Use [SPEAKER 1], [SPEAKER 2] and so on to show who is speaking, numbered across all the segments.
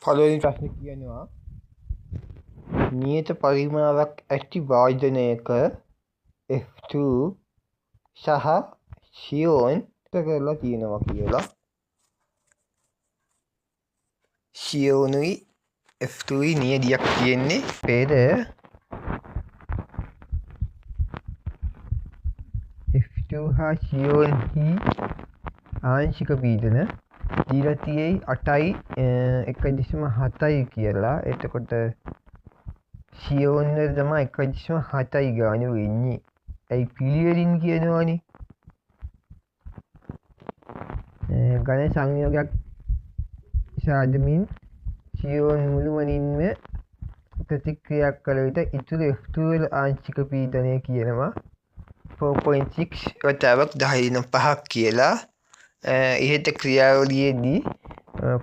[SPEAKER 1] පළවෙනි ප්‍රශ්නේ කියනවා නියත පරිමාවක් ඇති වාදනයක F2 සහ සියොන් කරලා තියෙනවා කියලා. සියොනුයි F2යි නියදියක් තියෙන්නේ පෙර F2 හා සියොන්හි ආංශික පීඩන දීලා තියෙයි 8යි 1.7යි කියලා. එතකොට සියොන් වල තමයි 1.7යි ගාන වෙන්නේ. ඒ පිළිවෙලින් කියනවනේ. ඝන සංයෝගයක් සාදමින් සියොන් මුළුමනින්ම ප්‍රතික්‍රියා කළ විට ඉතුරු F2 වල ආංශික පීඩනය කියනවා 4.6 වතාවක් 10.5ක් කියලා. ඉහත ක්‍රියාවලියේදී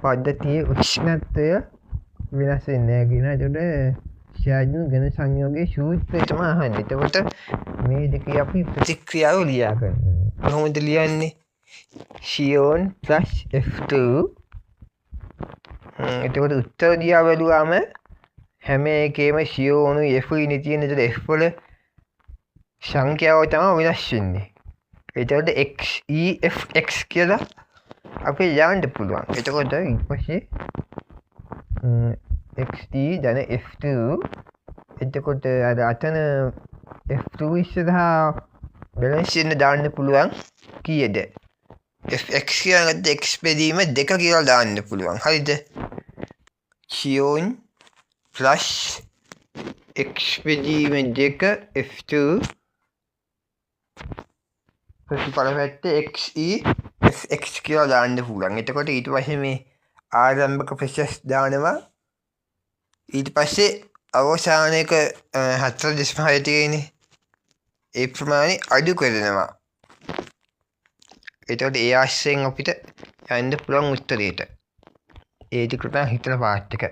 [SPEAKER 1] පද්ධතියේ උෂ්ණත්වය වෙනස් වෙන්නේ නැහැ කියන. එතකොට ෂාජන් ඝන සංයෝගයේ සූත්‍රය තමයි අහන්නේ. එතකොට මේ දෙකේ අපි ප්‍රතික්‍රියාව ලියා ගන්නවා. කොහොමද ලියන්නේ? සියොන් +F2. එතකොට උත්තර දිහා බැලුවාම හැම එකේම සියොනුයි F2යි තියෙන. එතකොට F වල සංඛ්‍යාව තමයි වෙනස් වෙන්නේ. එතකොට XEFX කියලා අපි ලියන්න පුළුවන්. එතකොට ඊට පස්සේ XD දැන F2. එතකොට අර අතන F2 ඉස්සරහා බැලන්ස් එක දාන්න පුළුවන් කීයද? Fx කියනකට x බෙදීම 2 කියලා දාන්න පුළුවන්. හරිද? සියොන් plus x බෙදීම 2 F2 ප්‍රතිඵල පැත්තේ XEFX කියලා දාන්න පුළුවන්. එතකොට ඊට පස්සේ මේ ආරම්භක ප්‍රසස් දානවා. ඊට පස්සේ අවසානයක 4.6 තියෙන්නේ. ඒ ප්‍රමාණය අඩු කරනවා. එතකොට ඒ ආශ්‍රයෙන් අපිට යන්න පුළුවන් උත්තරයට. ඒ ටික තමයි හිතන පාර්ට් එක.